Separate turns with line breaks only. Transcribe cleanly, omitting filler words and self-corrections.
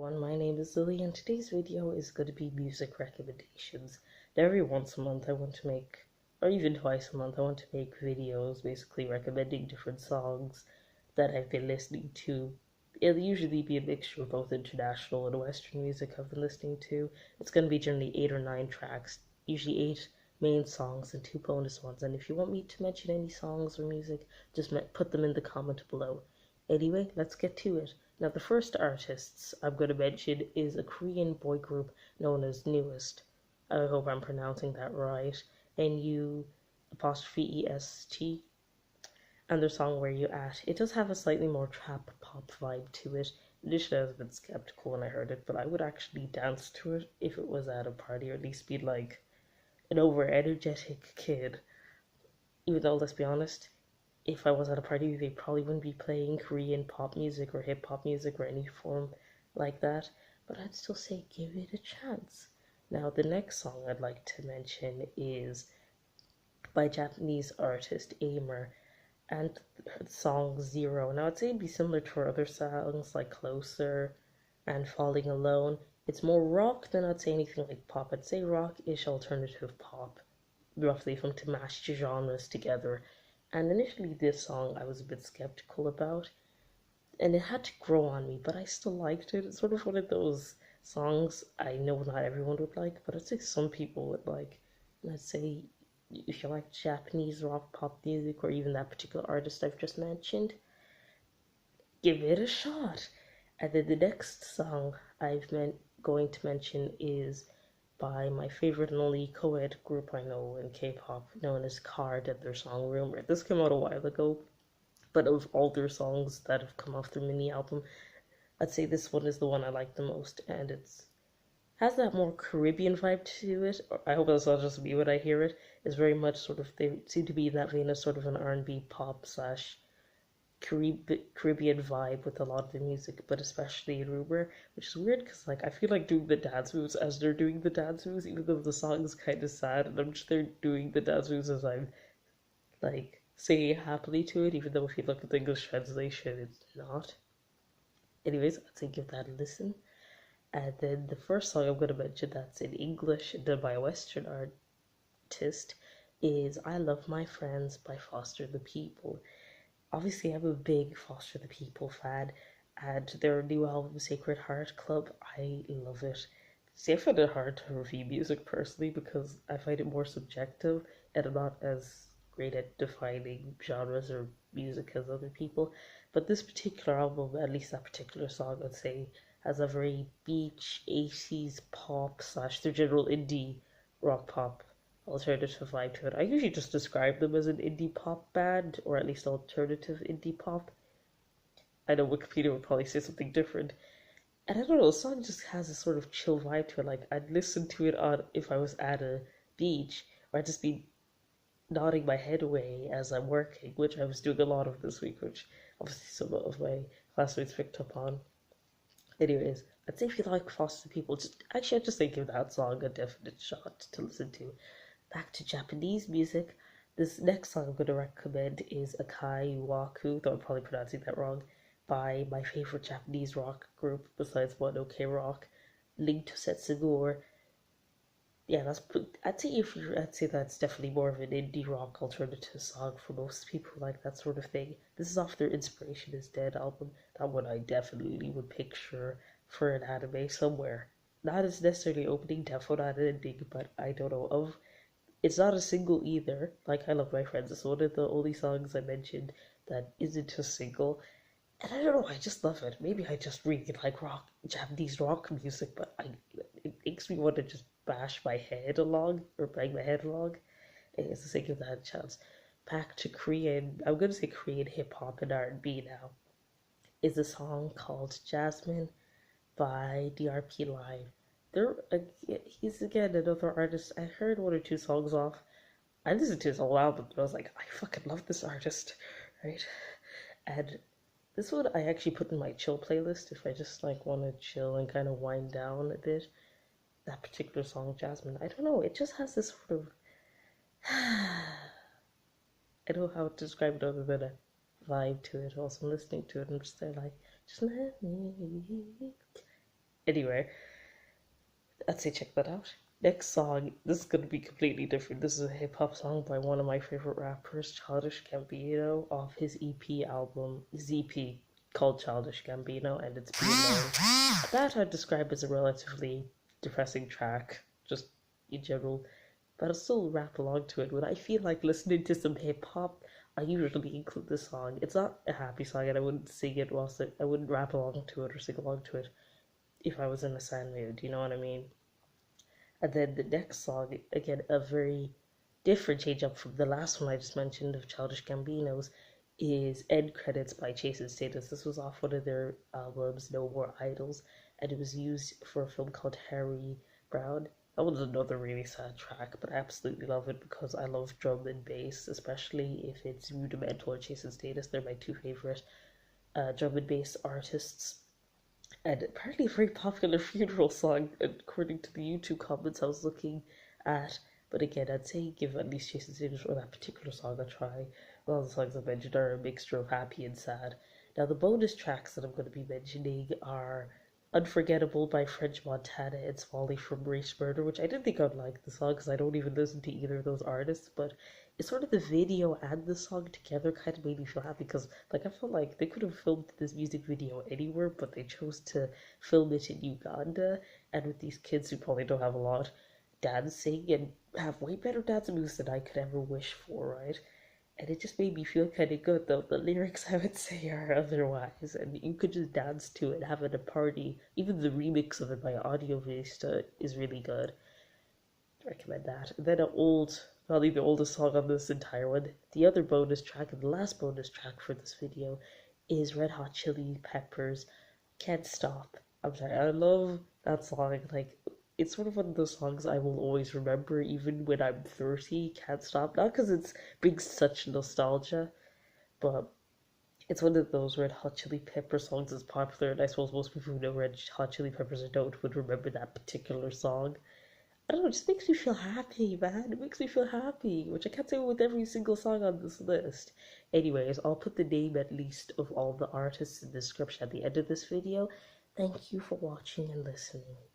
My name is Lily and today's video is going to be music recommendations. Now, every once a month I want to make, or even twice a month, I want to make videos basically recommending different songs that I've been listening to. It'll usually be a mixture of both international and Western music I've been listening to. It's going to be generally 8 or 9 tracks, usually 8 main songs and 2 bonus ones. And if you want me to mention any songs or music, just put them in the comment below. Anyway, let's get to it. Now, the first artists I'm going to mention is a Korean boy group known as Newest. I hope I'm pronouncing that right. N-U-est. And their song Where You At. It does have a slightly more trap pop vibe to it. Initially, I was a bit skeptical when I heard it, but I would actually dance to it if it was at a party, or at least be like an over energetic kid. Even though, let's be honest, if I was at a party, they probably wouldn't be playing Korean pop music or hip hop music or any form like that, but I'd still say give it a chance. Now, the next song I'd like to mention is by Japanese artist Aimer, and the song Zero. Now, I'd say it'd be similar to her other songs like Closer and Falling Alone. It's more rock than I'd say anything like pop. I'd say rock-ish alternative pop, roughly, if I'm to mash genres together. And initially this song I was a bit skeptical about, and it had to grow on me, but I still liked it. It's sort of one of those songs I know not everyone would like, but I'd say some people would like. And I'd say if you like Japanese rock pop music, or even that particular artist I've just mentioned, give it a shot. And then the next song going to mention is by my favorite and only co-ed group I know in K-pop, known as Card, and their song Rumor. This came out a while ago, but of all their songs that have come off their mini album, I'd say this one is the one I like the most, and it's has that more Caribbean vibe to it. I hope that's not just me when I hear it. It's very much sort of, they seem to be in that vein of sort of an R&B pop slash Caribbean vibe with a lot of the music, but especially in Rumor, which is weird because like I feel like doing the dance moves as they're doing the dance moves, even though the song is kind of sad, and I'm just there doing the dance moves as I'm like singing happily to it, even though if you look at the English translation, it's not. Anyways, I'd say give that a listen. And then the first song I'm going to mention that's in English and done by a Western artist is I Love My Friends by Foster the People. Obviously, I'm a big Foster the People fan, and their new album, Sacred Heart Club, I love it. See, I find it hard to review music personally because I find it more subjective, and I'm not as great at defining genres or music as other people. But this particular album, at least that particular song, I'd say, has a very beach 80s pop slash their general indie rock pop alternative vibe to it. I usually just describe them as an indie pop band, or at least alternative indie pop. I know Wikipedia would probably say something different. And I don't know, the song just has a sort of chill vibe to it. Like, I'd listen to it on if I was at a beach, or I'd just be nodding my head away as I'm working, which I was doing a lot of this week, which obviously some of my classmates picked up on. Anyways, I'd say if you like Foster People, I'd just think give that song a definite shot to listen to. Back to Japanese music, this next song I'm going to recommend is Akai Yuuwaku, though I'm probably pronouncing that wrong, by my favorite Japanese rock group besides One OK Rock, Ling to Sigure. Yeah, I'd say that's definitely more of an indie rock alternative song for most people who like that sort of thing. This is off their Inspiration is Dead album. That one I definitely would picture for an anime somewhere. Not as necessarily opening, definitely not an ending, but I don't know. It's not a single either. Like, I Love My Friends. It's one of the only songs I mentioned that isn't a single. And I don't know, I just love it. Maybe I just really like Japanese rock music, but it makes me want to just bash my head along, or bang my head along. Anyways, let's give that a chance. Back to Korean, I'm going to say Korean hip-hop and R&B now, is a song called Jasmine by DRP Live. He's again another artist. I heard 1 or 2 songs off. I listened to his whole album, and I was like, I fucking love this artist, right? And this one I actually put in my chill playlist if I just like want to chill and kind of wind down a bit. That particular song, Jasmine, I don't know, it just has this sort of I don't know how to describe it other than a vibe to it. Also, I'm listening to it and I'm just there like, just let me Anyway, I'd say check that out. Next song, this is gonna be completely different. This is a hip hop song by one of my favorite rappers, Childish Gambino, off his EP called Childish Gambino, and it's Be Alone. That I'd describe as a relatively depressing track, just in general, but I'll still rap along to it. When I feel like listening to some hip hop, I usually include this song. It's not a happy song, and I wouldn't sing it I wouldn't rap along to it or sing along to it if I was in a sad mood, you know what I mean? And then the next song, again, a very different change up from the last one I just mentioned of Childish Gambino's, is End Credits by Chase and Status. This was off one of their albums, No More Idols, and it was used for a film called Harry Brown. That was another really sad track, but I absolutely love it because I love drum and bass, especially if it's Rudimental or Chase and Status. They're my two favorite drum and bass artists. And apparently a very popular funeral song, according to the YouTube comments I was looking at. But again, I'd say give at least Chase and Status or that particular song a try. All the songs I mentioned are a mixture of happy and sad. Now, the bonus tracks that I'm going to be mentioning are Unforgettable by French Montana and Swae from Race Murder, which I didn't think I'd like the song because I don't even listen to either of those artists, but it's sort of the video and the song together kind of made me feel happy because, like, I felt like they could have filmed this music video anywhere, but they chose to film it in Uganda, and with these kids who probably don't have a lot dancing and have way better dance moves than I could ever wish for, right? And it just made me feel kind of good, though. The lyrics, I would say, are otherwise, and you could just dance to it, have it at a party. Even the remix of it by Audio Vista is really good. I recommend that. And then probably the oldest song on this entire one, the other bonus track, and the last bonus track for this video, is Red Hot Chili Peppers' Can't Stop. I'm sorry, I love that song. Like, it's sort of one of those songs I will always remember even when I'm 30, Can't Stop. Not because it brings such nostalgia, but it's one of those Red Hot Chili Pepper songs that's popular, and I suppose most people who know Red Hot Chili Peppers or don't would remember that particular song. I don't know, it just makes me feel happy, man. It makes me feel happy, which I can't say with every single song on this list. Anyways, I'll put the name at least of all the artists in the description at the end of this video. Thank you for watching and listening.